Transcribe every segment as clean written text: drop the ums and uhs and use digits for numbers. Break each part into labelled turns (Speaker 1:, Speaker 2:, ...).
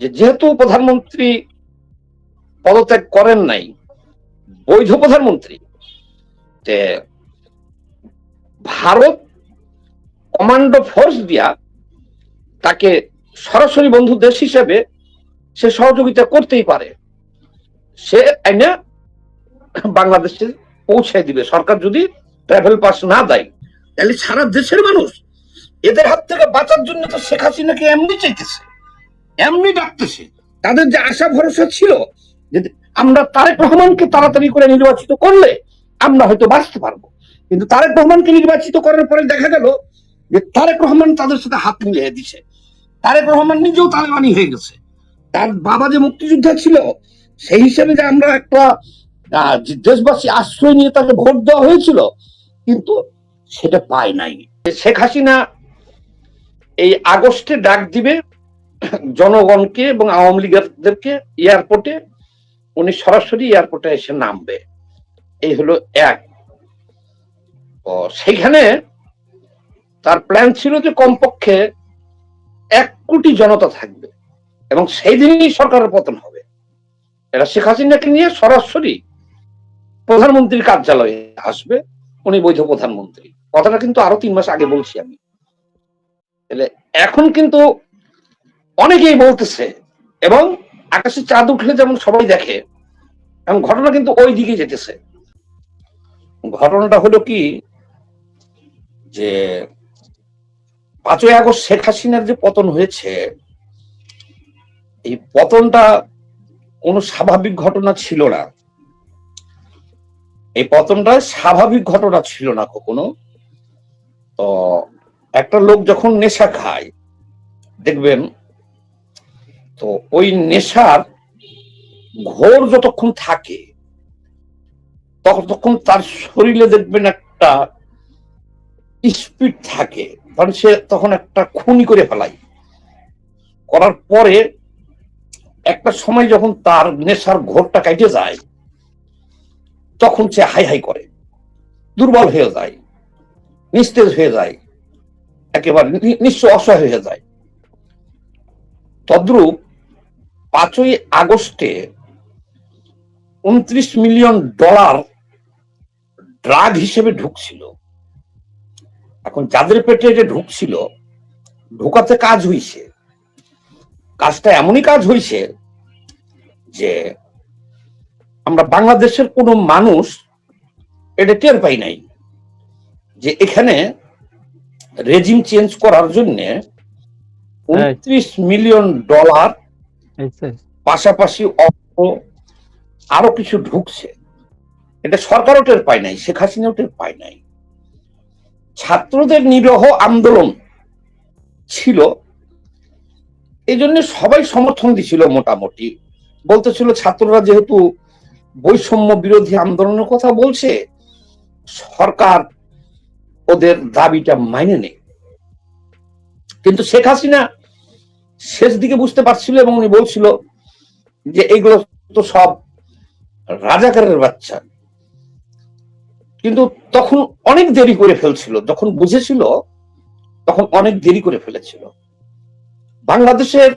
Speaker 1: যে যেহেতু প্রধানমন্ত্রী পদত্যাগ করেন নাই, বৈধ প্রধানমন্ত্রী, যে ভারত কমান্ডো ফোর্স দিয়া তাকে সরাসরি বন্ধু দেশ হিসেবে সে সহযোগিতা করতেই পারে, সে আইনা বাংলাদেশে পৌঁছায় দিবে সরকার যদি ট্রাভেল পাস না দেয়। তাহলে সারা দেশের মানুষ এদের হাত থেকে বাঁচার জন্য তো শেখ হাসিনাকে এমনি চাইতেছে, এমনি ডাকতেছে। তাদের যে আশা ভরসা ছিল যে আমরা তারেক রহমানকে তাড়াতাড়ি করে নির্বাচিত করলে আমরা হয়তো বাঁচতে পারবো, কিন্তু তারেক রহমানকে নির্বাচিত করার পরে দেখা গেল যে তারেক রহমান তাদের সাথে হাত মিলিয়ে দিছে। তারেক রহমান নিজেও তালেবানি হয়ে গেছে। তার বাবা যে মুক্তিযোদ্ধা ছিল সেই হিসেবে যে আমরা একটা দেশবাসী আশ্রয় নিয়ে তাকে ভোট দেওয়া হয়েছিল, কিন্তু সেটা পায় নাই। শেখ হাসিনা এই আগস্টে ডাক দিবে জনগণকে এবং আওয়ামী লীগেরদেরকে এয়ারপোর্টে, উনি সরাসরি এয়ারপোর্টে এসে নামবে, এই হলো এক। সেখানে তার প্ল্যান ছিল যে কমপক্ষে 1 কোটি জনতা থাকবে এবং সেই দিনই সরকারের পতন হবে। এরা শেখ হাসিনাকে নিয়ে সরাসরি প্রধানমন্ত্রীর কার্যালয়ে আসবে, উনি বৈধ প্রধানমন্ত্রী। কথাটা কিন্তু আরো 3 মাস আগে বলছি আমি। এখন কিন্তু অনেকেই বলতেছে এবং আকাশে চাঁদ উঠলে যেমন সবাই দেখে, এবং ঘটনা কিন্তু ওই দিকে যেতেছে। ঘটনাটা হলো কি যে 5ই আগস্ট শেখ হাসিনার যে পতন হয়েছে, এই পতনটা কোনো স্বাভাবিক ঘটনা ছিল না। এই পতনটা স্বাভাবিক ঘটনা ছিল না কখনো। তো একটা লোক যখন নেশা খায় দেখবেন, তো ওই নেশার ঘোর যতক্ষণ থাকে ততক্ষণ তার শরীরে দেখবেন একটা স্পিড থাকে, কারণ সে তখন একটা খুনি করে ফেলায়। করার পরে একটা সময় যখন তার নেশার ঘোরটা কেটে যায় তখন সে হাই হাই করে, দুর্বল হয়ে যায়, নিস্তেজ হয়ে যায়, একেবারে নিঃস্ব অসহায় হয়ে যায়। তদ্রূপ 5ই আগস্টে $29 মিলিয়ন ড্রাগ হিসেবে ঢুকছিল। এখন যাদের পেটে এটা ঢুকছিল, ঢোকাতে কাজ হইছে, কাজটা এমনই কাজ হইছে যে আমরা বাংলাদেশের কোনো মানুষ এটা টের পাই নাই যে এখানে রেজিম চেঞ্জ করার জন্য $29 মিলিয়ন পাশাপাশি আরো কিছু ঢুকছে। এটা সরকারও টের পায় নাই, শেখ হাসিনাও টের পায় নাই। ছাত্রদের নিরহ আন্দোলন ছিল, এই জন্য সবাই সমর্থন দিছিল। মোটামুটি বলতেছিল ছাত্ররা যেহেতু বৈষম্য বিরোধী আন্দোলনের কথা বলছে, সরকার ওদের দাবিটা মাইনে নেই। কিন্তু শেখ হাসিনা শেষ দিকে বুঝতে পারছিল এবং উনি বলছিল যে এগুলো তো সব রাজাকারের বাচ্চা। কিন্তু তখন অনেক দেরি করে ফেলছিল, যখন বুঝেছিল তখন অনেক দেরি করে ফেলেছিল। বাংলাদেশের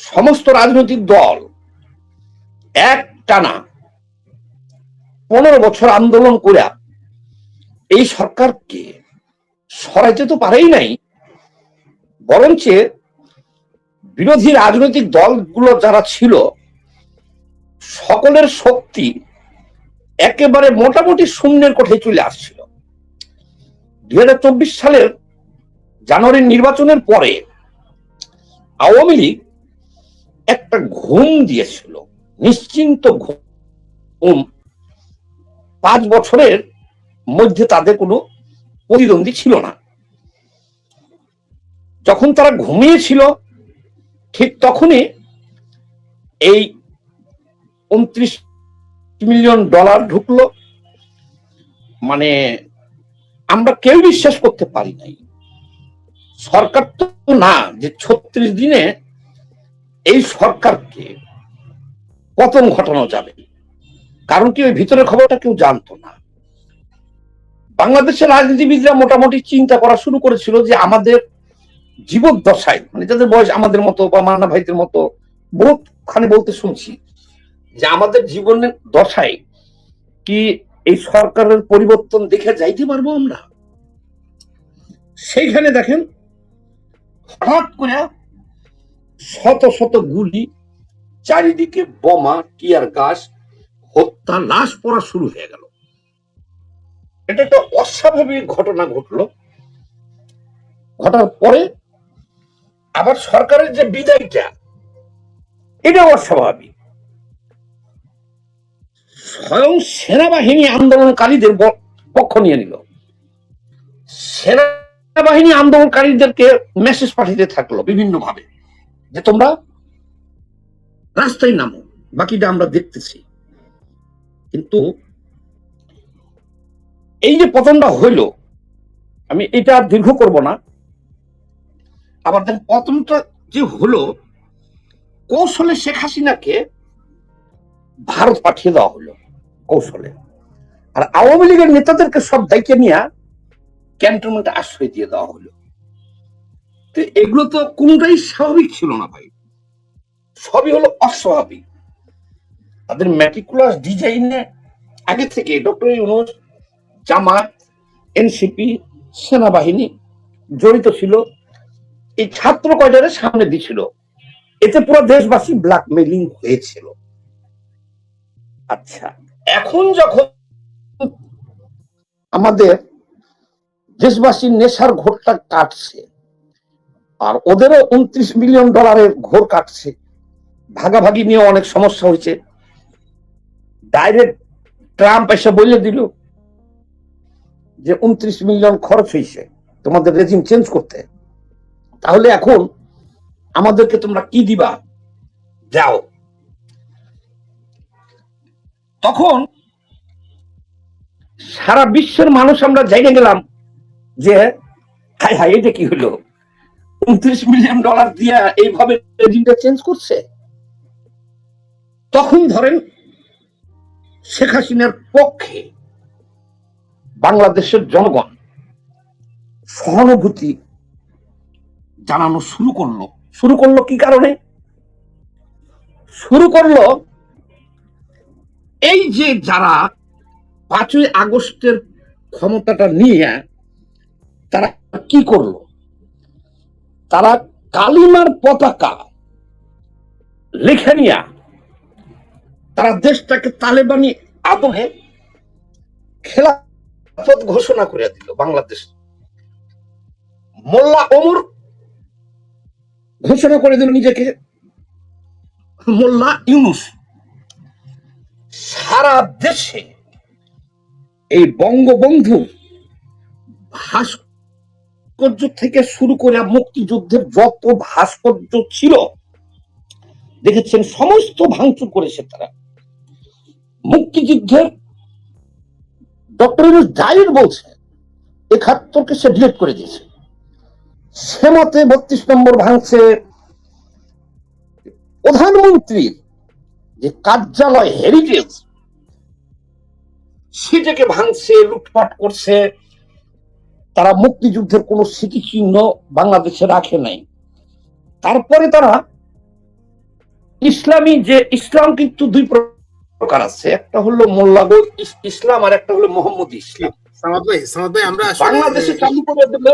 Speaker 1: সমস্ত রাজনৈতিক দল এক টানা 15 বছর আন্দোলন করে এই সরকারকে সরাইতে তো পারেই নাই, বরঞ্চ বিরোধী রাজনৈতিক দলগুলো যারা ছিল সকলের শক্তি একেবারে মোটামুটি শূন্যের কোঠায় চলে আসছিল। 2024 সালের জানুয়ারির নির্বাচনের পরে আওয়ামী লীগ একটা ঘুম দিয়েছিল, নিশ্চিন্ত ঘুম। 5 বছরের মধ্যে তাদের কোনো প্রতিদ্বন্দ্বী ছিল না। যখন তারা ঘুমিয়েছিল ঠিক তখনই এই $29 মিলিয়ন ঢুকলো। মানে আমরা কেউ বিশ্বাস করতে পারি নাই। সরকার তো না যে 36 দিনে এই সরকারকে পতন ঘটানো যাবে, কারণ কি ওই ভিতরের খবরটা কেউ জানতো না। বাংলাদেশের রাজনীতিবিদরা মোটামুটি চিন্তা করা শুরু করেছিল যে আমাদের জীবদ্দশায়, মানে যাদের বয়স আমাদের মতো বা মান্না ভাইদের মতো বহুতখানি বলতে শুনছি যে আমাদের জীবনের দশায় কি এই সরকারের পরিবর্তন দেখে যাইতে পারবো আমরা? সেইখানে দেখেন হঠাৎ করে শত শত গুলি, চারিদিকে বোমা, টিয়ার গাছ, হত্যা, লাশ পড়া শুরু হয়ে গেল। এটা একটা অস্বাভাবিক ঘটনা ঘটলো। ঘটার পরে আবার সরকারের যে বিদায়টা, এটা অস্বাভাবিক। স্বয়ং সেনাবাহিনী আন্দোলনকারীদের পক্ষ নিয়ে নিল। সেনাবাহিনী আন্দোলনকারীদেরকে মেসেজ পাঠাতে থাকলো বিভিন্ন ভাবে যে তোমরা রাস্তায় নামো, বাকিটা আমরা দেখতেছি। কিন্তু এই যে পতনটা হইল, আমি এটা আর দীর্ঘ করব না। আবার পতনটা যে হলো, কৌশলে শেখ হাসিনাকে ভারত পাঠিয়ে দেওয়া হলো কৌশলে, আর আওয়ামী লীগের নেতাদেরকে সব দায়িত্ব নিয়ে ক্যান্টনমেন্টে আশ্রয় দিয়ে দেওয়া হলো। তো এগুলো তো কোনটাই স্বাভাবিক ছিল না ভাই, সবই হলো অস্বাভাবিক। তাদের ম্যাটিকুলাস ডিজাইনে আগে থেকে ডক্টর ইউনূস, জামাত, এনসিপি, সেনাবাহিনী জড়িত ছিল। এই ছাত্র কয়টারে সামনে দিছিল, এতে পুরো দেশবাসী ব্ল্যাকমেইলিং হয়েছিল। আচ্ছা, এখন যখন আমাদের দেশবাসীর নেশার ঘোরটা কাটছে, আর ওদেরও $29 মিলিয়ন ঘোর কাটছে, ভাগাভাগি নিয়ে অনেক সমস্যা হয়েছে। ডাইরেক্ট ট্রাম্প এসে বলে দিল যে 29 মিলিয়ন খরচ হয়েছে তোমাদের রেজিম চেঞ্জ করতে, তাহলে এখন আমাদেরকে তোমরা কি দিবা, যাও। তখন সারা বিশ্বের মানুষ আমরা জেনে গেলাম যে হায় হায়, এটা কি হলো, $29 মিলিয়ন দিয়া এইভাবে রেজিমটা চেঞ্জ করছে। তখন ধরেন শেখ হাসিনার পক্ষে বাংলাদেশের জনগণ সহানুভূতি জানানো শুরু করলো কি কারণে শুরু করলো? এই যে যারা 5ই আগস্টের ক্ষমতাটা নিয়ে তারা কি করলো, তারা কালিমার পতাকা লিখে নিয়ে তারা দেশটাকে তালেবানি আদলে খেলাফত ঘোষণা করে দিল বাংলাদেশ। মোল্লা ওমর ঘোষণা করে দিল নিজেকে মোল্লা ইউনূস। সারা দেশে এই বঙ্গবন্ধু ভাস্কর্য থেকে শুরু করে মুক্তিযুদ্ধের যত ভাস্কর্য ছিল দেখেছেন, সমস্ত ভাঙচুর করেছে তারা। মুক্তিযুদ্ধের ডক্টর ইউনূস ডায়েরি বলছে 71কে সে ডিলিট করে দিয়েছে। সে মতে 32 নম্বর ভাঙছে, প্রধানমন্ত্রীর যে কার্যালয় হেরিটেজ সেটাকে ভাঙছে, লুটপাট করছে। তারা মুক্তিযুদ্ধের কোন স্মৃতিচিহ্ন বাংলাদেশে রাখে নাই। তারপরে তারা ইসলামী, যে ইসলাম কিন্তু 2 প্রকার আছে, একটা হলো মোল্লাগো ইসলাম আর একটা হলো মোহাম্মদী ইসলাম।
Speaker 2: সামাদ ভাই আমরা
Speaker 1: বাংলাদেশে চালু করে দিল।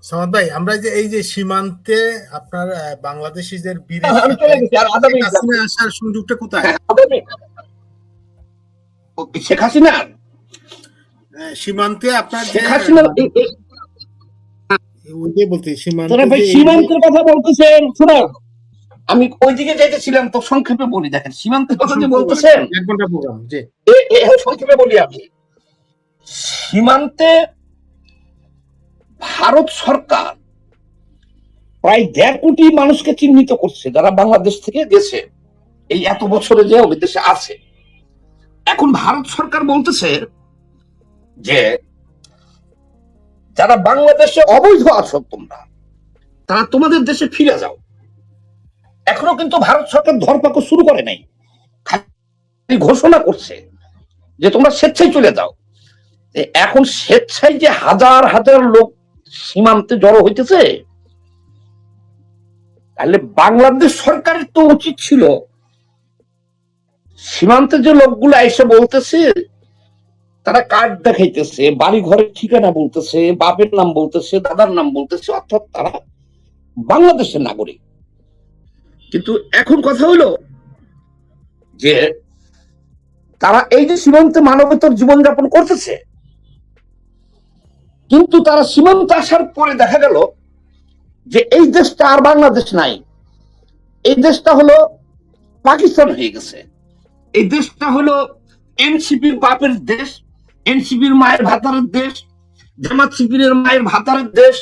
Speaker 2: সামাদ ভাই, আমরা যে এই যে সীমান্তে আপনার বাংলাদেশিদের আসার সুযোগটা কোথায়?
Speaker 1: শেখ হাসিনা
Speaker 2: সীমান্তে আপনার
Speaker 1: শেখ হাসিনা সীমান্তের কথা বলতেছেন। শোনো, আমি ওইদিকে যাইতেছিলাম, তো সংক্ষেপে বলি। দেখেন সীমান্তের কথা যে বলতেছেন,
Speaker 2: 1 ঘন্টা প্রোগ্রাম, জি
Speaker 1: সংক্ষেপে বলি আমি। সীমান্তে ভারত সরকার প্রায় 1.5 কোটি মানুষকে চিহ্নিত করছে যারা বাংলাদেশ থেকে গেছে, এই এত বছরে যে বিদেশে আছে। এখন ভারত সরকার বলতেছে যে যারা বাংলাদেশে অবৈধ আছো তোমরা, তারা তোমাদের দেশে ফিরে যাও। এখনো কিন্তু ভারত সরকার ধরপাকড় শুরু করে নাই, ঘোষণা করছে যে তোমরা স্বেচ্ছায় চলে যাও। এখন স্বেচ্ছায় যে হাজার হাজার লোক সীমান্তে জড়ো হইতেছে, তাহলে বাংলাদেশ সরকারের তো উচিত ছিল সীমান্তে যে লোকগুলো এসে বলতেছে, তারা কার্ড দেখাইতেছে, বাড়ি ঘরের ঠিকানা বলতেছে, বাপের নাম বলতেছে, দাদার নাম বলতেছে, অর্থাৎ তারা বাংলাদেশের নাগরিক। কিন্তু এখন কথা হলো যে তারা এই যে সীমান্তে মানবেতর জীবনযাপন করতেছে, কিন্তু তারা সীমান্তে আসার পরে দেখা গেল যে এই দেশটা আর বাংলাদেশ নাই, এই দেশটা হলো পাকিস্তান হয়ে গেছে। এই দেশটা হলো এনসিপির বাপের দেশ, এনসিপির মায়ের ভাতারের দেশ, জামাত শিবিরের মায়ের ভাতারের দেশ।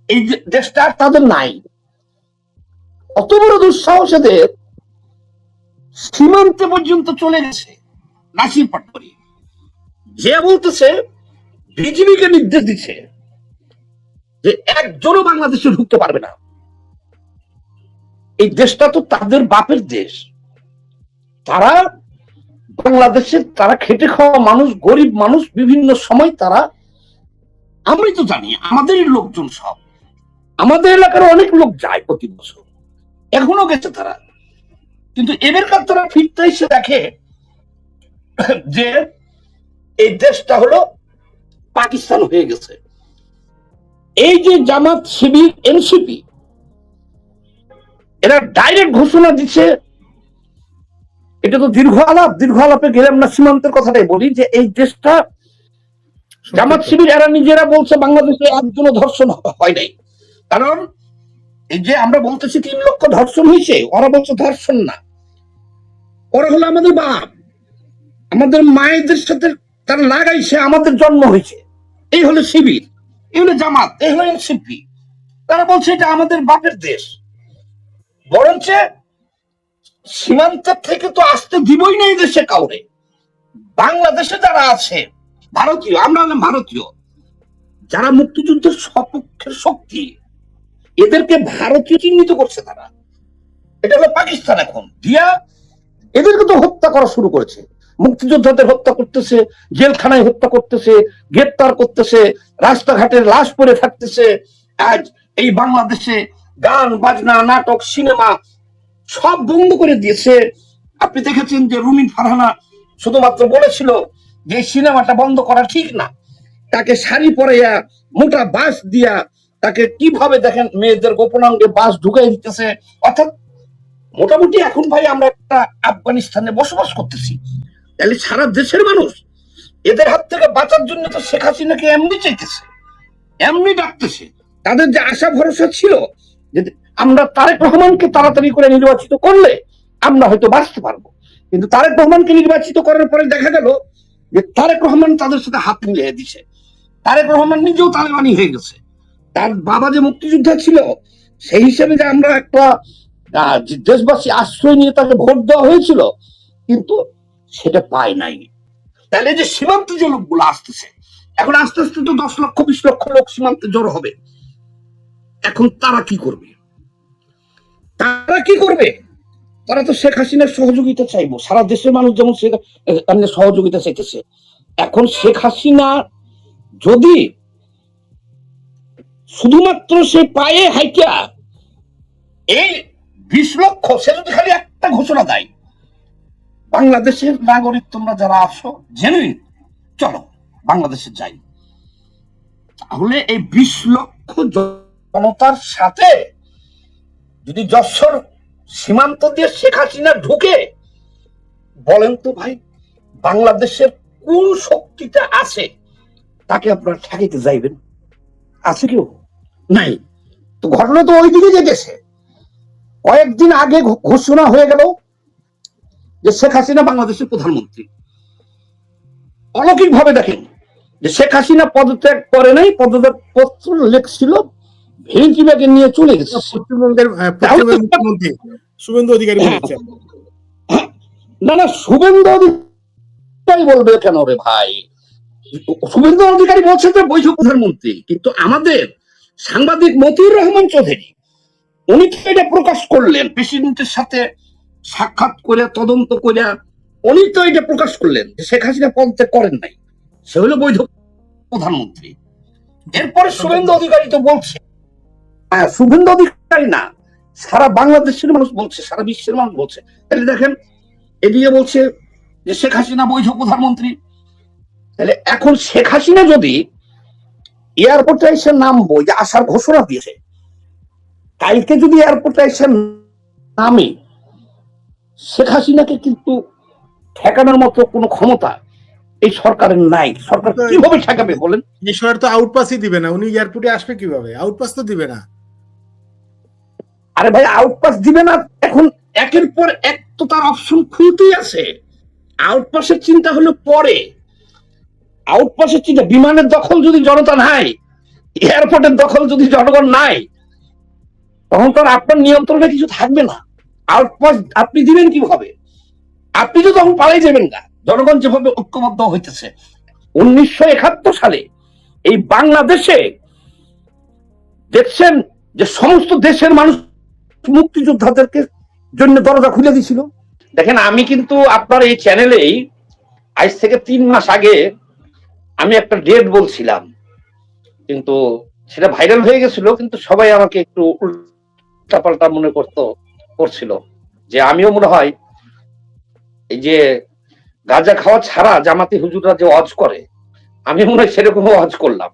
Speaker 1: এই দেশটা আর তাদের নাই। অত বড় দুঃসাহস এদের, সীমান্তে পর্যন্ত চলে গেছে নাসির পাটোয়ারি, যে বলতেছে বিজিবিকে নির্দেশ দিচ্ছে যে একজনও বাংলাদেশে ঢুকতে পারবে না। এই দেশটা তো তাদের বাপের দেশ। তারা বাংলাদেশের, তারা খেটে খাওয়া মানুষ, গরিব মানুষ, বিভিন্ন সময় তারা, আমরাই তো জানি আমাদেরই লোকজন সব, আমাদের এলাকার অনেক লোক যায় প্রতি বছর, এখনো গেছে তারা। কিন্তু এবারকার তারা ফিরতে এসে দেখে যে এই দেশটা হলো পাকিস্তান হয়ে গেছে। এই যে জামাত শিবির এনসিপি, এরা ডাইরেক্ট ঘোষণা দিচ্ছে, এটা তো দীর্ঘ আলাপে গেলাম না, সীমান্তের কথাটাই বলি, যে এই দেশটা জামাত শিবির এরা নিজেরা বলছে বাংলাদেশে একজনও ধর্ষণ হয় নাই। কারণ এই যে আমরা বলতেছি 3 লক্ষ ধর্ষণ হয়েছে, ওরা বলছে ধর্ষণ না, ওরা হলো আমাদের বাপ, আমাদের মায়েদের সাথে তারা লাগাইছে, আমাদের জন্ম হয়েছে। এই হলো শিবির, এই হলো জামাত, এই হলো এনসিপি। তারা বলছে এটা আমাদের বাপের দেশ, বরঞ্চ সীমান্তের থেকে তো আসতে দিবই না এই দেশে কাউরে। বাংলাদেশে যারা আছে ভারতীয়, আমরা হলাম ভারতীয়, যারা মুক্তিযুদ্ধের সপক্ষের শক্তি, এদেরকে ভারতীয় চিহ্নিত করছে তারা। এটা হলো পাকিস্তান এখন দিয়া এদেরকে তো হত্যা করা শুরু করেছে, মুক্তিযোদ্ধাদের হত্যা করতেছে, জেলখানায় হত্যা করতেছে, গ্রেপ্তার করতেছে, রাস্তাঘাটের লাশ পড়ে থাকতেছে। আজ এই বাংলাদেশে গান বাজনা, নাটক, সিনেমা সব বন্ধ করে দিয়েছে। আপনি দেখেছেন যে রুমিন ফারহানা শুধুমাত্র বলেছিল যে সিনেমাটা বন্ধ করা ঠিক না, তাকে শাড়ি পরাইয়া মোটা বাঁশ দিয়া তাকে কিভাবে দেখেন মেয়েদের গোপনাঙ্গে বাঁশ ঢুকাই দিতেছে। অর্থাৎ মোটামুটি এখন ভাই আমরা একটা আফগানিস্তানে বসবাস করতেছি। তাহলে সারা দেশের মানুষ এদের হাত থেকে বাঁচার জন্য তো শেখ হাসিনাকে এমনি চাইতেছে, এমনি ডাকতেছে। তাদের যে আশা ভরসা ছিল যে আমরা তারেক রহমানকে তাড়াতাড়ি করে নির্বাচিত করলে আমরা হয়তো বাঁচতে পারবো, কিন্তু তারেক রহমানকে নির্বাচিত করার পরে দেখা গেল যে তারেক রহমান তাদের সাথে হাত মিলিয়ে দিছে। তারেক রহমান নিজেও তালেবানি হয়ে গেছে। তার বাবা যে মুক্তিযোদ্ধা ছিল, সেই হিসেবে যে আমরা একটা দেশবাসী আশ্রয় নিয়ে তাকে ভোট দেওয়া হয়েছিল, কিন্তু সেটা পায় নাই। তাহলে যে সীমান্তে যে লোকগুলো আসতেছে, এখন আস্তে আস্তে তো 10 লক্ষ 20 লক্ষ লোক সীমান্তে জড়ো হবে। এখন তারা কি করবে? তারা তো শেখ হাসিনার সহযোগিতা চাইবো, সারা দেশের মানুষ যেমন সহযোগিতা চাইতেছে। এখন শেখ হাসিনা যদি শুধুমাত্র সে পায়ে হাইকা এই 20 লক্ষ, সে যদি খালি একটা ঘোষণা দেয়, বাংলাদেশের নাগরিক তোমরা যারা আছো জেনুইন, চলো বাংলাদেশে যাই, তাহলে এই 20 লক্ষ জনতার সাথে যদি যশোর সীমান্ত দিয়ে শেখ হাসিনা ঢুকে, বলেন তো ভাই বাংলাদেশের কোন শক্তিটা আছে তাকে আপনারা ঠেকাইতে যাইবেন? আছে কেউ? নাই। তো ঘটনা তো ওইদিকে গেছে। কয়েকদিন আগে ঘোষণা হয়ে গেল যে শেখ হাসিনা বাংলাদেশের প্রধানমন্ত্রী। অলৌকিক ভাবে দেখেন যে শেখ হাসিনা পদত্যাগ করে নাই, পদত্যাগ পত্র লেখছিল, ভেন্টি ব্যাগে নিয়ে চলে গেছে।
Speaker 2: পশ্চিমবঙ্গের মুখ্যমন্ত্রী শুভেন্দু অধিকারী বলেছেন।
Speaker 1: না, শুভেন্দু অধিকারী বলবে কেন রে ভাই? শুভেন্দু অধিকারী বলছে যে বৈধ প্রধানমন্ত্রী, কিন্তু আমাদের সাংবাদিক মতিউর রহমান চৌধুরী উনি তো এটা প্রকাশ করলেন, প্রেসিডেন্টের সাথে সাক্ষাৎ করে তদন্ত করে উনি তো এটা প্রকাশ করলেন যে শেখ হাসিনা পদত্যাগ করেন নাই, সে হলো বৈধ প্রধানমন্ত্রী। এরপরে শুভেন্দু অধিকারী তো বলছে, শুভেন্দু অধিকারী না, সারা বাংলাদেশের মানুষ বলছে, সারা বিশ্বের মানুষ বলছে। তাহলে দেখেন, এদিকে বলছে যে শেখ হাসিনা বৈধ প্রধানমন্ত্রী। তাহলে এখন শেখ হাসিনা যদি এয়ারপোর্টে এসে নামবো, যে আসার ঘোষণা দিয়েছে, কালকে যদি এয়ারপোর্টে এসে নামে, শেখ হাসিনাকে কিন্তু ঠেকানোর মতো কোনো ক্ষমতা এই সরকারের নাই। সরকার কিভাবে ঠেকাবে বলেন?
Speaker 2: এই সরকার তো আউটপাসই দিবে না, উনি এয়ারপোর্টে আসবে কিভাবে? আউটপাস তো দিবে না।
Speaker 1: আরে ভাই, আউটপাস দিবে না, এখন একের পর এক তো তার অপশন খুলতেই আছে। আউটপাসের চিন্তা হলো পরে, আউটপাসের চিন্তা, বিমানের দখল যদি জনতা নাই, এয়ারপোর্টের দখল যদি জনগণ নাই, তখন তো আপনার নিয়ন্ত্রণে কিছু থাকবে না। আউটপাস আপনি দিবেন কিভাবে? আপনি তো তখন পালাই যাবেন না। জনগণ যেভাবে ঐক্যবদ্ধ হইতেছে, 1971 সালে এই বাংলাদেশে দেখছেন যে সমস্ত দেশের মানুষ মুক্তিযোদ্ধাদেরকে জন্য দরজা খুলে দিছিল। দেখেন, আমি কিন্তু আপনার এই চ্যানেলেই আজ থেকে 3 মাস আগে আমি একটা ডেট বলছিলাম, কিন্তু সেটা ভাইরাল হয়ে গেছিল, কিন্তু সবাই আমাকে একটু উল্টাপাল্টা মনে করছিল যে আমিও মনে হয় এই যে গাঁজা খাওয়া ছাড়া জামাতি হুজুররা যে ওয়াজ করে, আমি মনে হয় সেরকম ওয়াজ করলাম।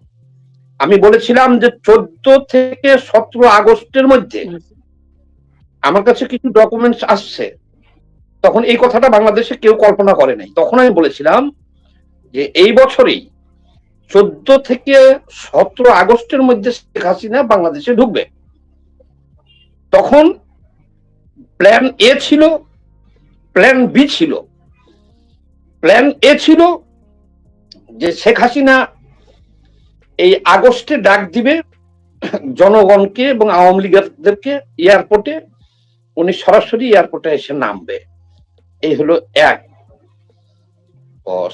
Speaker 1: আমি বলেছিলাম যে 14 থেকে 17 আগস্টের মধ্যে আমার কাছে কিছু ডকুমেন্টস আসছে। তখন এই কথাটা বাংলাদেশে কেউ কল্পনা করে নাই। তখন আমি বলেছিলাম যে এই বছরই 14 থেকে 17 আগস্টের মধ্যে শেখ হাসিনা বাংলাদেশে ঢুকবে। তখন প্ল্যান এ ছিল, প্ল্যান বি ছিল। প্ল্যান এ ছিল যে শেখ হাসিনা এই আগস্টে ডাক দিবে জনগণকে এবং আওয়ামী লীগদেরকে এয়ারপোর্টে, উনি সরাসরি এয়ারপোর্টে এসে নামবে। এই হলো এক।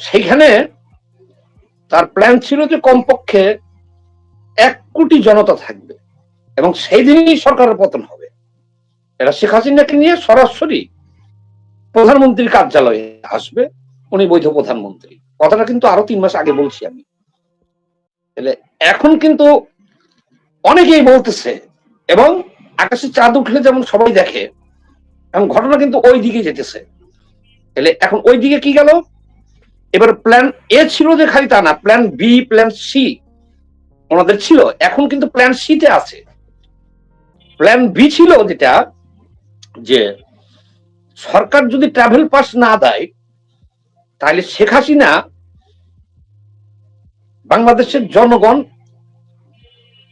Speaker 1: সেখানে তার প্ল্যান ছিল যে কমপক্ষে 1 কোটি জনতা থাকবে এবং সেই দিনই সরকারের পতন হবে। এরা শেখ হাসিনাকে নিয়ে সরাসরি প্রধানমন্ত্রীর কার্যালয়ে আসবে, উনি বৈধ প্রধানমন্ত্রী। কথাটা কিন্তু আরো 3 মাস আগে বলছি আমি। তাহলে এখন কিন্তু অনেকেই বলতেছে, এবং আকাশে চাঁদ উঠলে যেমন সবাই দেখে, এবং ঘটনা কিন্তু ওই দিকে যেতেছে। তাহলে এখন ওই দিকে কি গেল? এবার প্ল্যান এ ছিল যে খালি তা না, প্ল্যান বি, প্ল্যান সি ওনাদের ছিল। এখন কিন্তু প্ল্যান সি তে আছে। প্ল্যান বি ছিল যেটা, যে সরকার যদি ট্রাভেল পাস না দেয়, তাহলে শেখ হাসিনা বাংলাদেশের জনগণ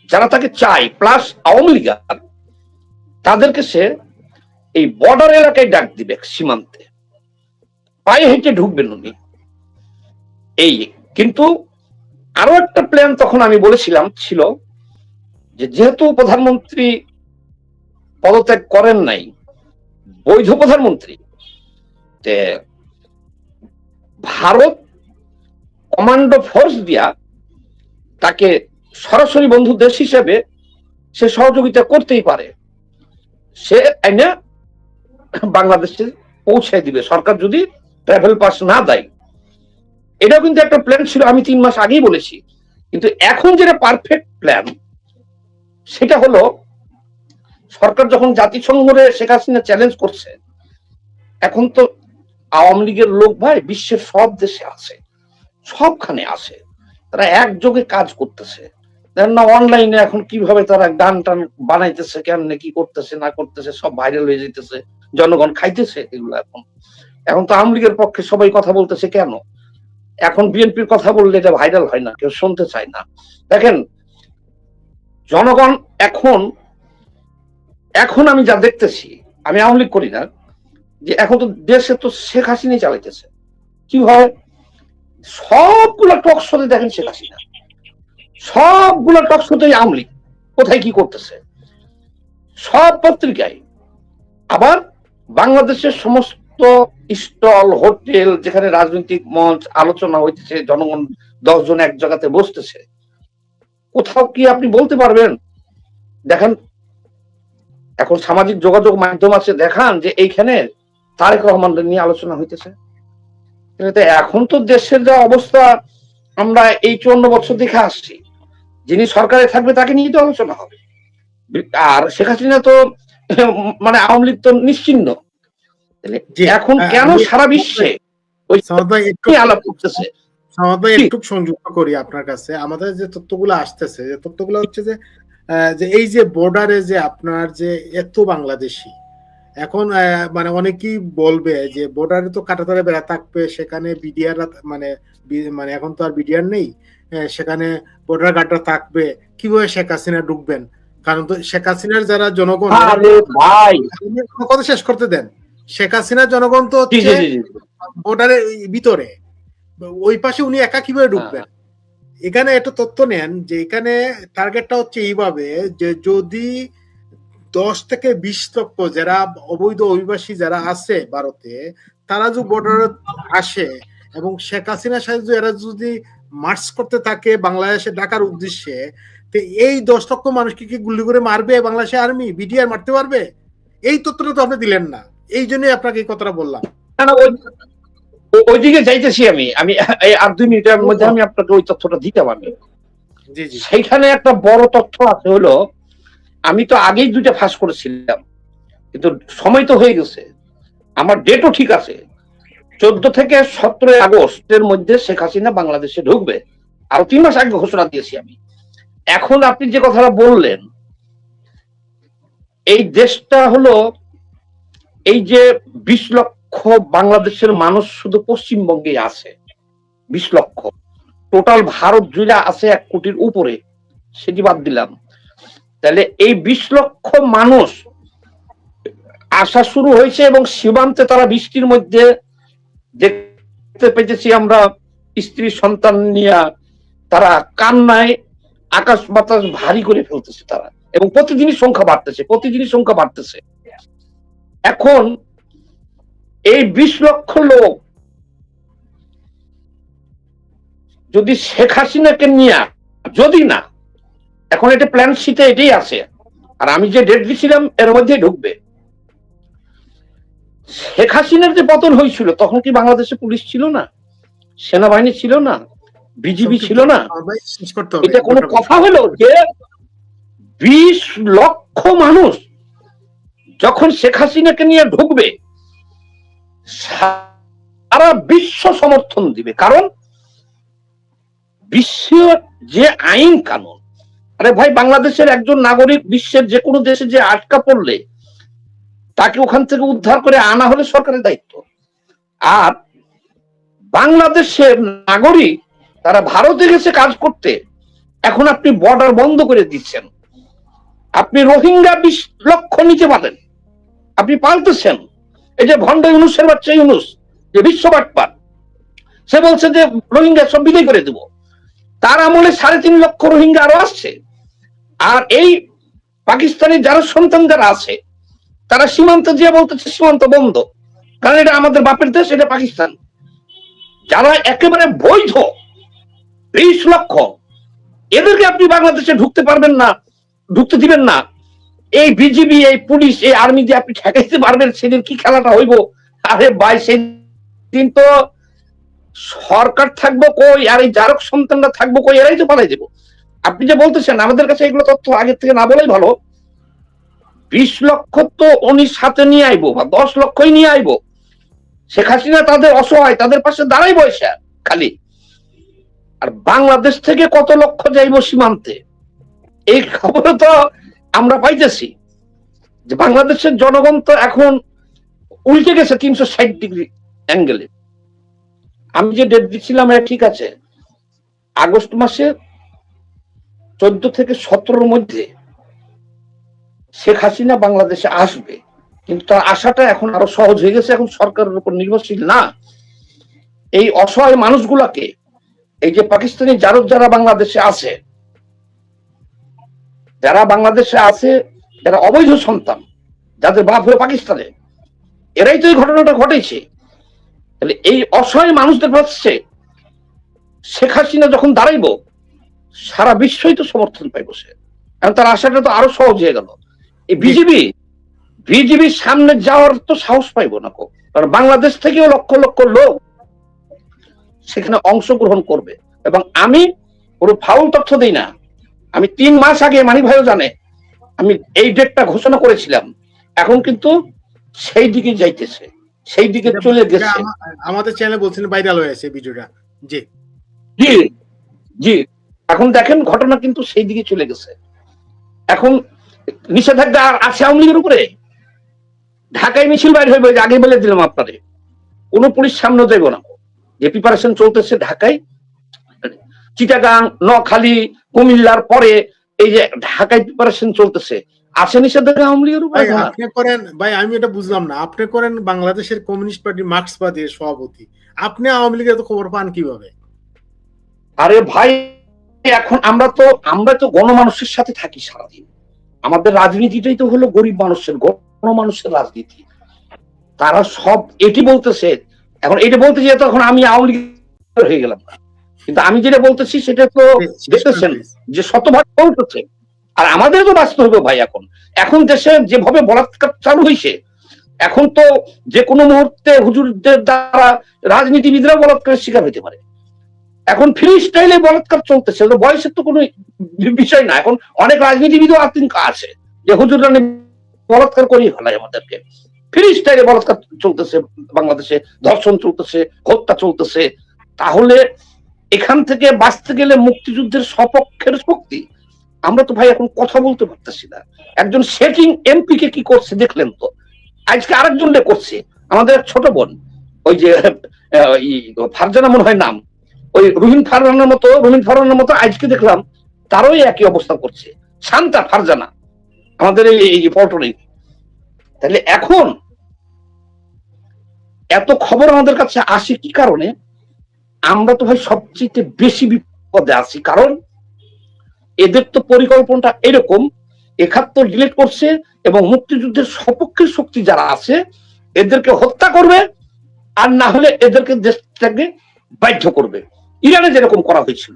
Speaker 1: যারা তাকে চায় প্লাস আওয়ামী লীগ, তাদেরকে সে এই বর্ডার এলাকায় ডাক দিবে, সীমান্তে পায়ে হেঁটে ঢুকবেন উনি। এই কিন্তু আরো একটা প্ল্যান তখন আমি বলেছিলাম ছিল, যে যেহেতু প্রধানমন্ত্রী পদত্যাগ করেন নাই, বৈধ প্রধানমন্ত্রী, যে ভারত কমান্ডো ফোর্স দিয়া তাকে সরাসরি বন্ধু দেশ হিসেবে সে সহযোগিতা করতেই পারে, সে আইনা বাংলাদেশে পৌঁছায় দিবে সরকার যদি ট্রাভেল পাস না দেয়। এটাও কিন্তু একটা প্ল্যান ছিল, আমি 3 মাস আগেই বলেছি। কিন্তু এখন যেটা পারফেক্ট প্ল্যান, সেটা হলো সরকার যখন জাতিসংঘে শেখ হাসিনা চ্যালেঞ্জ করছে, এখন তো আওয়ামী লীগের লোক ভাই বিশ্বের সব দেশে আছে, সবখানে আছে, তারা একযোগে কাজ করতেছে। না অনলাইনে এখন কিভাবে তারা গান টান বানাইতেছে, কেমনে কি করতেছে না করতেছে, সব ভাইরাল হয়ে যেতেছে, জনগণ খাইতেছে এগুলো। এখন তো আওয়ামী লীগের পক্ষে সবাই কথা বলতেছে, কেন? এখন বিএনপির কথা বললে এটা ভাইরাল হয় না, কেউ শুনতে চায় না। দেখেন, জনগণ এখন আমি যা দেখতেছি, আমি আওয়ামী লীগ করি না, যে এখন তো দেশে তো শেখ হাসিনাই চালাইতেছে। কি হয়, সবগুলা টক শোতে দেখেন শেখ হাসিনা, সবগুলা টক শোতে আওয়ামী লীগ কোথায় কি করতেছে, সব পত্রিকায়। আবার বাংলাদেশের সমস্ত স্টল, হোটেল, যেখানে রাজনৈতিক মঞ্চ আলোচনা হইতেছে, জনগণ 10 জন এক জায়গাতে বসতেছে, কোথাও কি আপনি বলতে পারবেন? দেখেন, এখন সামাজিক যোগাযোগ মাধ্যম আছে, দেখান যে এইখানে তারেক রহমানদের নিয়ে আলোচনা হইতেছে। এখন তো দেশের যা অবস্থা আমরা এই 54 বছর দেখে আসছি, যিনি সরকারে থাকবে তাকে নিয়ে তো আলোচনা হবে। আর শেখ হাসিনা তো মানে আওয়ামী লীগ তো নিশ্চিহ্ন। এখন কেন সারা বিশ্বে ওই আলাপ করতেছে?
Speaker 2: সামাদ ভাই একটু সংযুক্ত করি আপনার কাছে। আমাদের যে তথ্যগুলো আসতেছে, যে তথ্যগুলো হচ্ছে যে এই যে বর্ডারে যে আপনার যে এত বাংলাদেশি, এখন মানে অনেকেই বলবে যে বর্ডারে তো কাঁটাতারে বেড়া থাকবে, সেখানে বিডিআর মানে মানে এখন তো আর বিডিআর নেই, সেখানে বর্ডার গার্ডরা থাকবে, কিভাবে শেখ হাসিনা ঢুকবেন? কারণ তো শেখ হাসিনার যারা জনগণ,
Speaker 1: ভাই
Speaker 2: কথা শেষ করতে দেন। শেখ হাসিনার জনগণ তো হচ্ছে বর্ডারের ভিতরে, ওই পাশে উনি একা কিভাবে ঢুকবেন? এখানে একটা তথ্য নেন যে এখানে টার্গেটটা হচ্ছে এইভাবে যে যদি 10 থেকে 20 লক্ষ যারা অবৈধ অভিবাসী যারা আছে ভারতে, তারা যদি বর্ডারে আসে এবং শেখ হাসিনার সাথে এরা যদি মার্চ করতে থাকে বাংলাদেশে ঢাকার উদ্দেশ্যে, তো এই 10 লক্ষ মানুষকে কি গুলি করে মারবে বাংলাদেশে আর্মি, বিডিআর মারতে পারবে? এই তথ্যটা তো আপনি দিলেন না, এই জন্যই আপনাকে এই কথাটা বললাম।
Speaker 1: ওইদিকে যাইতেছি আমি আর 2 মিনিটের মধ্যে আমি আপনাকে ওই তথ্যটা দিতে পারবো। সেইখানে একটা বড় তথ্য আছে, হলো আমি তো আগেই 2টা ফাঁস করেছিলাম, কিন্তু সময় তো হয়ে গেছে, আমার ডেটও ঠিক আছে। 14 থেকে 17 আগস্টের মধ্যে শেখ হাসিনা বাংলাদেশে ঢুকবে, আরো 3 মাস আগে ঘোষণা দিয়েছি আমি। এখন আপনি যে কথাটা বললেন, এই দেশটা হলো এই যে 20 লক্ষ বাংলাদেশের মানুষ শুধু পশ্চিমবঙ্গে আছে, 20 লক্ষ, টোটাল ভারত জুড়ে আছে 1 কোটির উপরে, সেটি বাদ দিলাম। তাহলে এই 20 লক্ষ মানুষ আসা শুরু হয়েছে এবং সীমান্তে তারা বৃষ্টির মধ্যে দেখতে পেয়েছি আমরা, স্ত্রী সন্তান নিয়ে তারা কান্নায় আকাশ বাতাস ভারী করে ফেলতেছে তারা, এবং প্রতিদিনই সংখ্যা বাড়তেছে। এখন এই 20 লক্ষ লোক যদি শেখ হাসিনাকে নিয়ে, যদি না, এখন এটা প্ল্যান শিটে এটাই আছে, আর আমি যে ডেট দিছিলাম এর মধ্যে ঢুকবে। শেখ হাসিনার যে পতন হয়েছিল তখন কি বাংলাদেশে পুলিশ ছিল না, সেনাবাহিনী ছিল না, বিজিবি ছিল না? এটা কোনো কথা হলো যে 20 লক্ষ মানুষ যখন শেখ হাসিনাকে নিয়ে ঢুকবে, সারা বিশ্ব সমর্থন দিবে, কারণ বিশ্বের যে আইন কানুন, আরে ভাই বাংলাদেশের একজন নাগরিক বিশ্বের যে কোনো দেশে যে আটকা পড়লে তাকে ওখান থেকে উদ্ধার করে আনা হলে সরকারের দায়িত্ব। আর বাংলাদেশের নাগরিক তারা ভারতে গেছে কাজ করতে, এখন আপনি বর্ডার বন্ধ করে দিচ্ছেন, আপনি রোহিঙ্গা 20 লক্ষ নিতে পারেন, আপনি পাল্টেছেন। এই যে ভণ্ড ইউনুসের বাচ্চা ইউনুস, যে বিশ্ববাটপাট, সে বলছে যে রোহিঙ্গা সব বিদায় করে দেব, তার আমলে 3.5 লক্ষ রোহিঙ্গা আরো আসছে। আর এই পাকিস্তানি যারা সন্তান যারা আছে তারা সীমান্তে যে বলতেছে সীমান্ত বন্ধ, কারণ এটা আমাদের বাপের দেশ, এটা পাকিস্তান। যারা একেবারে বৈধ 20 লক্ষ, এদেরকে আপনি বাংলাদেশে ঢুকতে পারবেন না, ঢুকতে দিবেন না। এই বিজিবি, এই পুলিশ, এই আর্মি দিয়ে আপনি ঠেকাইতে পারবেন, সেদিন কি খেলাটা হইব? আরে ভাই, সেদিন তো সরকার থাকবো কই, আর এই জারক সন্তানরা থাকবো কই, এরাই তো পালাই দেবো। আপনি যে বলতেছেন আমাদের কাছে এগুলো তথ্য আগের থেকে না বলাই ভালো। 20 লক্ষ তো উনি সাথে নিয়ে আইবো, বা 10 লক্ষই নিয়ে আইবো। শেখ হাসিনা তাদের অসহায়, তাদের পাশে দাঁড়াই বসে খালি। আর বাংলাদেশ থেকে কত লক্ষ যাইবো সীমান্তে, এই খবর তো আমরা পাইতেছি যে বাংলাদেশের জনগণ তো এখন উল্টে গেছে 360 ডিগ্রি অ্যাঙ্গেলে। আমি যে ডেট দিচ্ছিলাম এটা ঠিক আছে, আগস্ট মাসে 14 থেকে 17 মধ্যে শেখ হাসিনা বাংলাদেশে আসবে, কিন্তু তার আশাটা এখন আরো সহজ হয়ে গেছে, এখন সরকারের উপর নির্ভরশীল না। এই অসহায় মানুষগুলাকে, এই যে পাকিস্তানি জারক যারা বাংলাদেশে আছে, যারা অবৈধ সন্তান, যাদের বাপ হলো পাকিস্তানে, এরাই তো এই ঘটনাটা ঘটেছে। তাহলে এই অসহায় মানুষদের পাশে শেখ হাসিনা যখন দাঁড়াইব, সারা বিশ্বই তো সমর্থন পাইব সে, কারণ তার আশাটা তো আরো সহজ হয়ে গেল। এই বিজিবির সামনে যাওয়ার তো সাহস পাইব না, কারণ বাংলাদেশ থেকেও লক্ষ লক্ষ লোক সেখানে অংশগ্রহণ করবে। এবং আমি কোনো ফাউল তথ্য দিই না, আমি 3 মাস আগে, মানি ভাইও জানে, আমি এই ডেটটা ঘোষণা করেছিলাম এখন কিন্তু সেই দিকে যাইতেছে, সেই দিকে চলে গেছে।
Speaker 2: আমাদের চ্যানেলে বলছেন ভাইরাল হয়েছে ভিডিওটা। জি
Speaker 1: জি জি, এখন দেখেন ঘটনা কিন্তু সেই দিকে চলে গেছে। এখন নিষেধাজ্ঞা আর আছে আওয়ামী লীগের উপরে। ঢাকায় মিছিল বাইর হইবে, আগে বলে দিলাম আপনারে, কোন পুলিশ সামনে যাইব না। যে প্রিপারেশন চলতেছে ঢাকায়, চিটাগাং, নোয়াখালী, কুমিল্লার পরে এই যে ঢাকায় প্রিপারেশন চলতেছে, আছে নিষেধাজ্ঞা আওয়ামী লীগের উপরে।
Speaker 2: আপনি করেন ভাই, আমি এটা বুঝলাম না, আপনি করেন বাংলাদেশের কমিউনিস্ট পার্টি মার্ক্সবাদীর সভাপতি, আপনি আওয়ামী লীগের তো খবর পান কিভাবে?
Speaker 1: আরে ভাই, এখন আমরা তো গণমানুষের সাথে থাকি সারাদিন। আমাদের রাজনীতিটাই তো হলো গরিব মানুষের, গণমানুষের রাজনীতি। তারা সব এটি বলতেছে, এখন এটা বলতে যেয়ে তখন আমি আওয়ামী লীগ হয়ে গেলাম না, কিন্তু আমি যেটা বলতেছি সেটা তো দেখতেছেন যে শতভাগ বলতেছে। আর আমাদের তো বাঁচতে হবে ভাই। এখন দেশে যেভাবে বলাৎকার চালু হয়েছে, এখন তো যে কোনো মুহূর্তে হুজুরদের দ্বারা রাজনীতিবিদরা বলাৎকারের শিকার হইতে পারে। এখন ফ্রি স্টাইলে বলাৎকার চলতেছে, বয়সের তো কোনো বিষয় না। এখন অনেক রাজনীতিবিদও আতঙ্কা আছে যে হুজুররা বলাৎকার করিয়ে ফেলায় আমাদেরকে। ফ্রি স্টাইলে বলাৎকার চলতেছে বাংলাদেশে, ধর্ষণ চলতেছে, হত্যা চলতেছে। তাহলে এখান থেকে বাঁচতে গেলে মুক্তিযুদ্ধের সপক্ষের শক্তি আমরা তো ভাই এখন কথা বলতে পারতেছি না। একজন সেটিং এমপি কে কি করছে দেখলেন তো, আজকে আরেকজন করছে, আমাদের এক ছোট বোন, ওই যে ফারজানা মনে হয় নাম, ওই রুহিন ফারহানের মতো আজকে দেখলাম তারও একই অবস্থা করছে, শান্তা ফারজানা, আমাদের এই পল্টনে। তাহলে এখন এত খবর আমাদের কাছে আসে কি কারণে? আমরা তো ভাই সবচেয়ে বেশি বিপদে আছি, কারণ এদের তো পরিকল্পনাটা এরকম, ৭১ ডিলিট করছে এবং মুক্তিযুদ্ধের সপক্ষের শক্তি যারা আছে এদেরকে হত্যা করবে, আর না হলে এদেরকে দেশ থেকে বাধ্য করবে, ইরানে যেরকম করা হয়েছিল।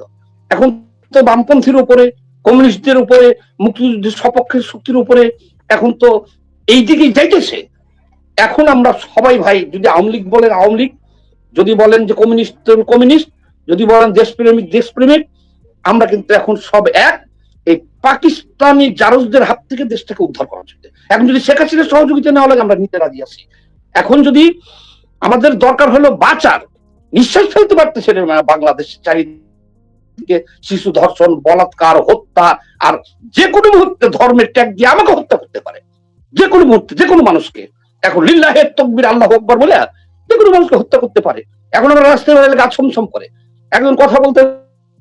Speaker 1: এখন তো বামপন্থীর উপরে, কমিউনিস্টদের উপরে, মুক্তিযুদ্ধের সপক্ষের শক্তির উপরে এখন তো এই দিকেই যাইতেছে। এখন আমরা সবাই ভাই, যদি আওয়ামী লীগ বলেন আওয়ামী লীগ, যদি বলেন যে কমিউনিস্ট কমিউনিস্ট, যদি বলেন দেশপ্রেমিক দেশপ্রেমিক, আমরা কিন্তু এখন সব এক, এই পাকিস্তানি জারজদের হাত থেকে দেশটাকে উদ্ধার করার জন্য। এখন যদি শেখ হাসিনার সহযোগিতা নেওয়া লাগে আমরা নিতে রাজি আছি। এখন যদি আমাদের দরকার হলো বাঁচার, নিঃশ্বাস ফেলতে পারতেছে বাংলাদেশ চারিদিকে শিশু ধর্ষণ, বলাৎকার, হত্যা, আর যে কোনো মুহূর্তে ধর্মের ট্যাগ দিয়ে আমাকে হত্যা করতে পারে, যে কোনো মুহূর্তে যে কোনো মানুষকে। এখন লিল্লাহে তাকবীর আল্লাহু আকবার বলে যে কোনো মানুষকে হত্যা করতে পারে। এখন আমরা রাস্তায় বেরোলে গা ছমছম করে, একজন কথা বলতে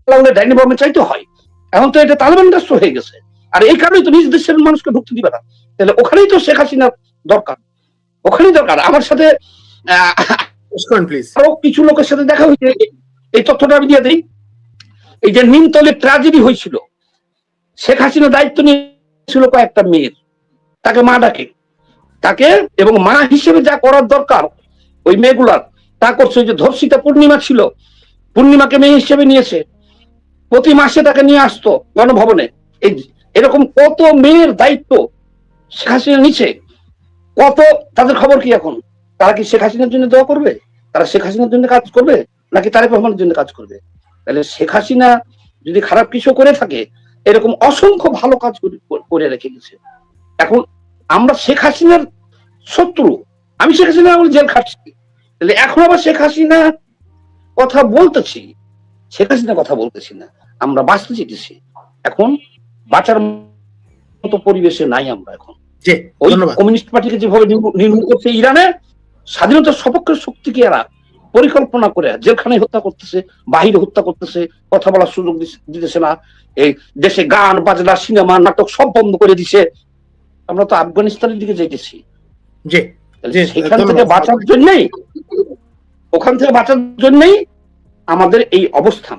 Speaker 1: লাগলে ডাইনি বর্মে চাইতে হয়। এখন তো এটা তালেবান রাষ্ট্র হয়ে গেছে, আর এই কারণেই তো নিজ দেশের মানুষকে ঢুকতে দিবে না। তাহলে ওখানেই তো শেখ হাসিনার দরকার, ওখানেই দরকার। আমার সাথে আরো কিছু লোকের সাথে দেখা হয়েছে, এই তথ্যটা আমি দিয়ে দিই। এই যে নিমতলে ট্র্যাজেডি হয়েছিল, শেখ হাসিনা দায়িত্ব নিয়েছিল কয়েকটা মেয়ের, তাকে মা ডাকে, তাকে এবং মা হিসেবে যা করার দরকার ওই মেয়েগুলার তা করছে। যে ধর্ষিতা পূর্ণিমা ছিল, পূর্ণিমাকে মেয়ে হিসেবে নিয়েছে, প্রতি মাসে তাকে নিয়ে আসতো গণভবনে। এই এরকম কত মেয়ের দায়িত্ব শেখ হাসিনা নিচ্ছে, কত তাদের খবর কি এখন? তারা কি শেখ হাসিনার জন্য দোয়া করবে? তারা শেখ হাসিনার জন্য কাজ করবে নাকি তারেক রহমানের জন্য কাজ করবে? তাহলে শেখ হাসিনা যদি খারাপ কিছু করে থাকে, এরকম অসংখ্য ভালো কাজ করে রেখে গেছে। এখন আমরা শেখ হাসিনার শত্রু, আমি শেখ হাসিনা জেল খাটছি, তাহলে এখন আবার শেখ হাসিনা কথা বলতেছি, শেখ হাসিনা কথা বলতেছি না, আমরা বাঁচতে চেয়েছি। এখন বাঁচার মতো পরিবেশে নাই আমরা এখন। ওই কমিউনিস্ট পার্টিকে যেভাবে নির্মূল করছে ইরানে, স্বাধীনতার সপক্ষের শক্তিকে এরা পরিকল্পনা করে জেলখানায় হত্যা করতেছে, বাহিরে হত্যা করতেছে, কথা বলার সুযোগ দিতেছে না, এই দেশে গান বাজনা সিনেমা নাটক সব বন্ধ করে দিছে। আমরা তো আফগানিস্তানের দিকে যাইতেছি। সেখান থেকে বাঁচার জন্যই, ওখান থেকে বাঁচার জন্যই আমাদের এই অবস্থান।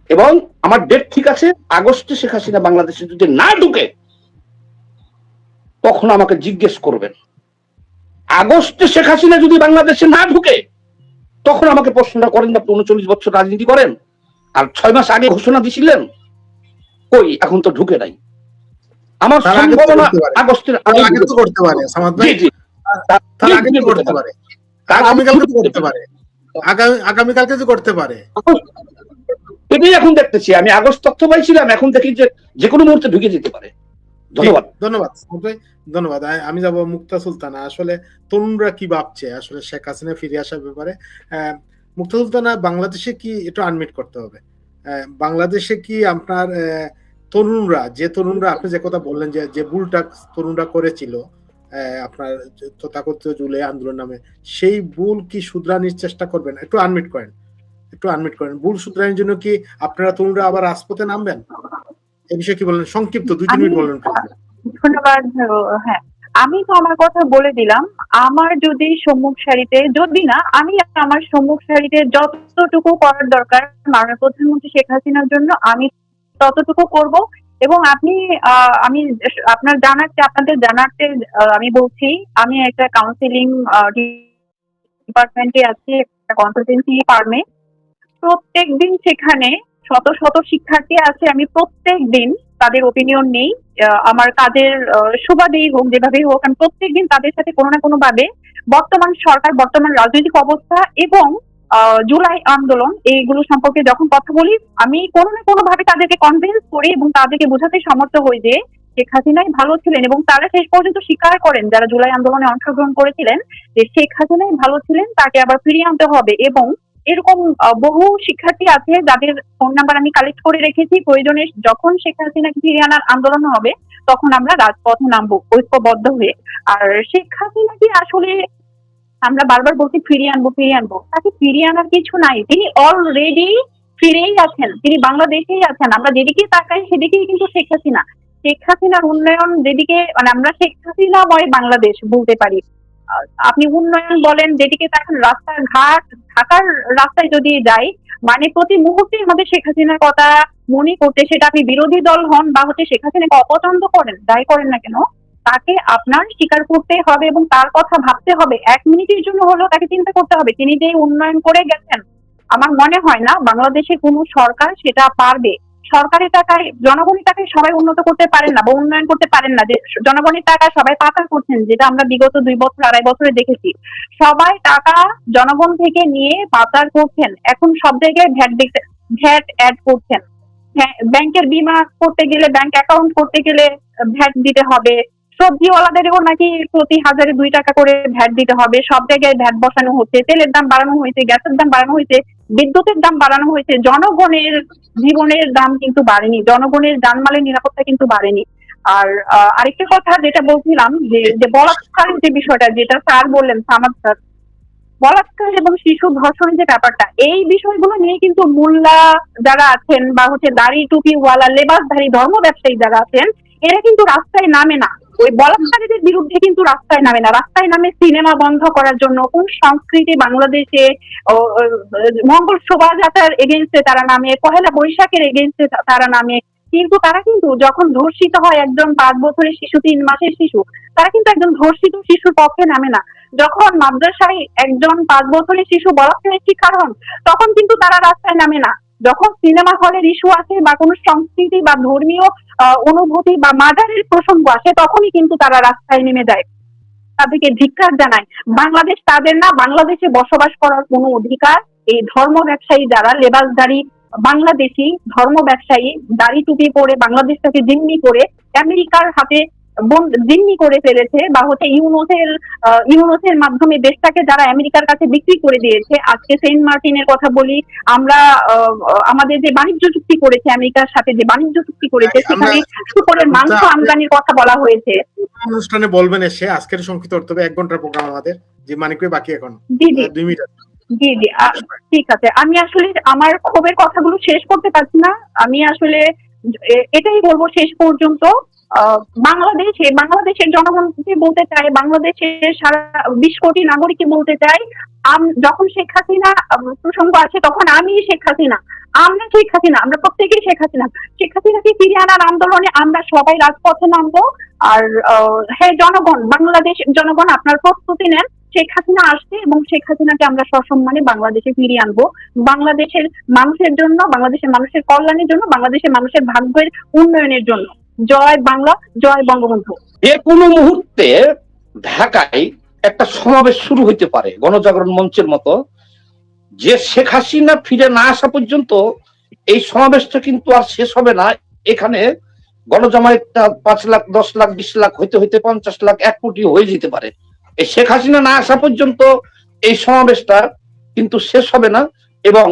Speaker 1: এবং আমার ডেট ঠিক আছে, আগস্টে শেখ হাসিনা বাংলাদেশে যদি না ঢুকে তখন আমাকে জিজ্ঞেস করবেন। আগস্টে শেখ হাসিনা যদি বাংলাদেশে না ঢুকে তখন আমাকে প্রশ্নটা করেন, আপনি ৩৯ বছর রাজনীতি করেন আর ৬ মাস আগে ঘোষণা দিছিলেন, কই এখন তো ঢুকে নাই। আমার সম্ভাবনা আগস্টের আগে করতে পারে,
Speaker 2: আগামীকালকে করতে পারে,
Speaker 1: এটাই এখন দেখতেছি। আমি আগস্ট তথ্য পাইছিলাম, এখন দেখি যে কোনো মুহূর্তে ঢুকে যেতে পারে। ধন্যবাদ।
Speaker 2: ধন্যবাদ ধন্যবাদ। আমি যাব মুক্তা সুলতানা। আসলে তরুণরা কি ভাবছে আসলে শেখ হাসিনা ফিরে আসার ব্যাপারে? মুক্তা সুলতানা, বাংলাদেশে কি একটু আনমিট করতে হবে? বাংলাদেশে কি আপনার তরুণরা, আপনি যে কথা বললেন যে ভুলটা তরুণরা করেছিল আপনার তথাকথিত জুলাই আন্দোলন নামে, সেই ভুল কি শুধরানোর চেষ্টা করবেন? একটু আনমিট করেন, ভুল শুধরানোর জন্য কি আপনারা তরুণরা আবার রাজপথে নামবেন? এই বিষয়ে কি বলেন? সংক্ষিপ্ত 2-3 মিনিট বলেন।
Speaker 3: ধন্যবাদ। হ্যাঁ, আমি তো আমার কথা বলে দিলাম। আমার যদি সম্মুখ সারিতে, যদি না আমি আমার সম্মুখ সারিতে যতটুকু করার দরকার মাননীয় প্রধানমন্ত্রী শেখ হাসিনার জন্য আমি ততটুকু করব। এবং আমি আপনাদের জানাতে আমি বলছি, আমি একটা কাউন্সিলিং ডিপার্টমেন্টে আছি, একটা কনসালটেন্সি ফার্মে। প্রত্যেক দিন সেখানে শত শত শিক্ষার্থী আছে, আমি প্রত্যেক দিন তাদের ওপিনিয়ন নেই, আমার কাজের সুবাদেই হোক যেভাবেই হোক, আমি প্রত্যেকদিন তাদের সাথে কোনো না কোনো ভাবে বর্তমান সরকার, বর্তমান রাজনৈতিক অবস্থা এবং জুলাই আন্দোলন এইগুলো সম্পর্কে যখন কথা বলি, আমি কোনো না কোনো ভাবে তাদেরকে কনভিন্স করি এবং তাদেরকে বোঝাতে সমর্থ হই যে শেখ হাসিনাই ভালো ছিলেন। এবং তারা শেষ পর্যন্ত স্বীকার করেন, যারা জুলাই আন্দোলনে অংশগ্রহণ করেছিলেন, যে শেখ হাসিনাই ভালো ছিলেন, তাকে আবার ফিরিয়ে আনতে হবে। এবং এরকম বহু শিক্ষার্থী আছে যাদের ফোন নাম্বার আমি কালেক্ট করে রেখেছি। প্রয়োজনে যখন শেখ হাসিনাকে ফিরিয়ে আনার আন্দোলন হবে তখন আমরা রাজপথে নামবো ঐক্যবদ্ধ হয়ে। আর শেখ হাসিনাকে আসলে আমরা বারবার বলছি ফিরিয়ে আনবো, তাকে ফিরিয়ে আনার কিছু নাই। তিনি অলরেডি ফিরেই আছেন, তিনি বাংলাদেশেই আছেন। আমরা যেদিকে তাকাই সেদিকেই কিন্তু শেখ হাসিনার উন্নয়ন যেদিকে, মানে আমরা শেখ হাসিনাময় বাংলাদেশ বলতে পারি। আপনি উন্নয়ন বলেন যেদিকে তাকান, রাস্তাঘাট, ঢাকার রাস্তায় যদি যাই, মানে প্রতি মুহূর্তে আমাদের শেখ হাসিনার কথা মনে করতে, সেটা আপনি বিরোধী দল হন বা শেখ হাসিনাকে অপছন্দ করেন, যাই করেন না কেন, তাকে আপনার স্বীকার করতে হবে এবং তার কথা ভাবতে হবে। 1 মিনিটের জন্য হলেও তাকে চিন্তা করতে হবে। তিনি যে উন্নয়ন করে গেছেন, আমার মনে হয় না বাংলাদেশে কোনো সরকার সেটা পারবে। সরকারি টাকায়, জনগণের টাকায় সবাই উন্নত করতে পারেন না বা উন্নয়ন করতে পারেন না। যে জনগণের টাকা সবাই পাচার করছেন, যেটা আমরা বিগত 2 বছর 2.5 বছরে দেখেছি। সবাই টাকা জনগণ থেকে নিয়ে পাচার করছেন। এখন সব জায়গায় ভ্যাট অ্যাড করছেন। ব্যাংকের বীমা করতে গেলে, ব্যাংক অ্যাকাউন্ট করতে গেলে ভ্যাট দিতে হবে। সবজিওয়ালাদেরও নাকি প্রতি 1000-এ 2 টাকা করে ভ্যাট দিতে হবে। সব জায়গায় ভ্যাট বসানো হচ্ছে। তেলের দাম বাড়ানো হয়েছে, গ্যাসের দাম বাড়ানো হয়েছে, বিদ্যুতের দাম বাড়ানো হয়েছে। জনগণের জীবনের দাম কিন্তু বাড়েনি, জনগণের জানমালের নিরাপত্তা কিন্তু বাড়েনি। আর আরেকটা কথা যেটা বলছিলাম, যে বলাৎকারের যে বিষয়টা, যেটা স্যার বললেন, সামাদ স্যার, বলাৎকার এবং শিশু ধর্ষণের যে ব্যাপারটা, এই বিষয়গুলো নিয়ে কিন্তু মোল্লা যারা আছেন বা দাড়ি টুপিওয়ালা লেবাসধারী ধর্ম ব্যবসায়ী যারা আছেন, এরা কিন্তু রাস্তায় নামে না। ওই বলাৎকারীদের বিরুদ্ধে কিন্তু রাস্তায় নামে না। রাস্তায় নামে সিনেমা বন্ধ করার জন্য, কোন সংস্কৃতি বাংলাদেশে, মঙ্গল শোভাযাত্রার এগেইনস্টে তারা নামে, পহেলা বৈশাখের এগেইনস্টে তারা নামে। কিন্তু তারা কিন্তু যখন ধর্ষিত হয় একজন 5 বছরের শিশু, 3 মাসের শিশু, তারা কিন্তু একজন ধর্ষিত শিশুর পক্ষে নামে না। যখন মাদ্রাসায় একজন 5 বছরের শিশু বলাৎকারের শিকার হন, তখন কিন্তু তারা রাস্তায় নামে না। যখন সিনেমা হলের ইস্যু আসে বা কোনো সংস্কৃতি বা ধর্মীয় অনুভূতি বা মাজারের প্রসঙ্গ আসে, তখনই কিন্তু তারা রাস্তায় নেমে যায়। তাদেরকে ধিক্কার জানায়। বাংলাদেশ তাদের না, বাংলাদেশে বসবাস করার কোনো অধিকার এই ধর্ম ব্যবসায়ী যারা লেবাসধারী বাংলাদেশি ধর্ম ব্যবসায়ী, দাড়ি টুপি পরে বাংলাদেশটাকে জিম্মি করে আমেরিকার হাতে জিম্মি করে ফেলেছে, বা ইউনুসের মাধ্যমে দেশটাকে যারা আমেরিকার কাছে বিক্রি করে দিয়েছে। আজকে সেন্ট মার্টিনের কথা বলি, আমরা আমাদের যে বাণিজ্য চুক্তি করেছে আমেরিকার সাথে, যে বাণিজ্য চুক্তি করেছে, সেখানে শুকরের মাংস আমদানির কথা বলা হয়েছে।
Speaker 2: অনুষ্ঠানে বলবেন এসে, আজকের সংক্ষিপ্ত তবে 1 ঘন্টার প্রোগ্রাম আমাদের, যে মানিক বাকি এখন
Speaker 3: জি
Speaker 2: 2 মিনিট।
Speaker 3: জি ঠিক আছে। আমি আসলে আমার ক্ষোভের কথাগুলো শেষ করতে পারছি না। আমি আসলে এটাই বলবো শেষ পর্যন্ত, বাংলাদেশের জনগণকে বলতে চাই, বাংলাদেশের সারা 20 কোটি নাগরিককে বলতে চাই, যখন শেখ হাসিনা প্রসঙ্গ আছে তখন আমি শেখ হাসিনা, আমরা প্রত্যেকেই শেখ হাসিনাকে ফিরিয়ে আনার আন্দোলনে আমরা সবাই রাজপথে নামবো। আর হ্যাঁ, বাংলাদেশের জনগণ আপনার প্রস্তুতি নেন, শেখ হাসিনা আসছে এবং শেখ হাসিনাকে আমরা সসম্মানে বাংলাদেশে ফিরিয়ে আনবো, বাংলাদেশের মানুষের জন্য, বাংলাদেশের মানুষের কল্যাণের জন্য, বাংলাদেশের মানুষের ভাগ্যের উন্নয়নের জন্য। জয় বাংলা, জয় বঙ্গবন্ধু।
Speaker 1: যে কোনো মুহূর্তে ঢাকায় একটা সমাবেশ শুরু হইতে পারে গণজাগরণ মঞ্চের মতো, যে শেখ হাসিনা ফিরে না আসা পর্যন্ত এই সমাবেশটা কিন্তু আর শেষ হবে না। এখানে গণজামায়াতটা 5 লাখ 10 লাখ 20 লাখ হইতে হইতে 50 লাখ 1 কোটি হয়ে যেতে পারে। এই শেখ হাসিনা না আসা পর্যন্ত এই সমাবেশটা কিন্তু শেষ হবে না এবং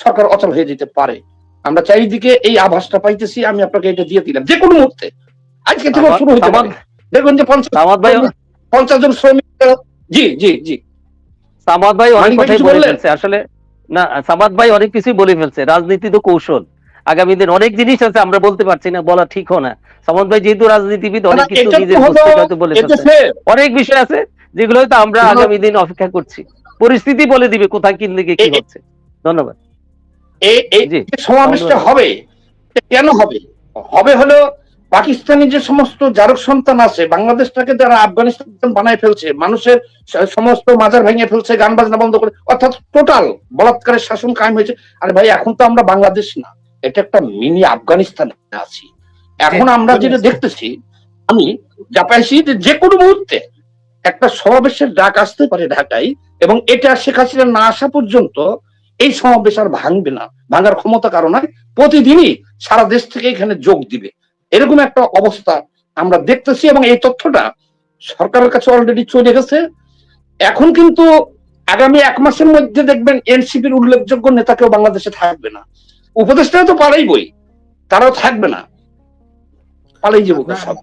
Speaker 1: সরকার অচল হয়ে যেতে পারে। আমরা চারিদিকে এই আভাসটা পাইতেছি, আমি আপনাকে এটা দিয়ে দিলাম। যে কোনো মুহূর্তে আজকে থেকে শুরু হতে পারে। দেখবেন যে 50 জন শ্রমিক। জি জি জি,
Speaker 4: সামাদ ভাই অনেক কথাই বলে ফেলছে আসলে। না, সামাদ ভাই অনেক কিছুই বলে ফেলছে। রাজনীতি তো কৌশল, আগামী দিন অনেক জিনিস আছে আমরা বলতে পারছি না, বলা ঠিকও না। সামাদ ভাই যেহেতু রাজনীতিবিদ, অনেক কিছু নিজের হয়তো বলে ফেলছে। অনেক বিষয় আছে যেগুলো হয়তো আমরা আগামী দিন অপেক্ষা করছি, পরিস্থিতি বলে দিবে কোথায় কিন দিকে কি হচ্ছে। ধন্যবাদ।
Speaker 1: এই সমাবেশটা হবে কেন হবে? হবে হলো পাকিস্তানি যে সমস্ত জারক সন্তান আছে, বাংলাদেশটাকে যারা আফগানিস্তান বানায় ফেলছে, মানুষের সমস্ত মাজার ভেঙে ফেলছে, গান বাজনা বন্ধ করে, অর্থাৎ টোটাল বলাৎকারের শাসন কায়েম হয়েছে। আরে ভাই, এখন তো আমরা বাংলাদেশ না, এটা একটা মিনি আফগানিস্তানে আছি। এখন আমরা যেটা দেখতেছি, আমি যা পাইছি যে কোনো মুহূর্তে একটা সমাবেশের ডাক আসতে পারে ঢাকায়, এবং এটা শেখ হাসিনা না আসা পর্যন্ত এই সমাবেশ আর ভাঙবে না, ভাঙার ক্ষমতা কারো নাই। প্রতিদিনই সারা দেশ থেকে এখানে যোগ দিবে, এরকম একটা অবস্থা আমরা দেখতেছি। এবং এই তথ্যটা সরকারের কাছে অলরেডি চলে গেছে। এখন কিন্তু আগামী 1 মাসের মধ্যে দেখবেন এনসিপির উল্লেখযোগ্য নেতা কেউ বাংলাদেশে থাকবে না। উপদেষ্টা তো পালাইবই, তারাও থাকবে না, পালাই যাবো সব।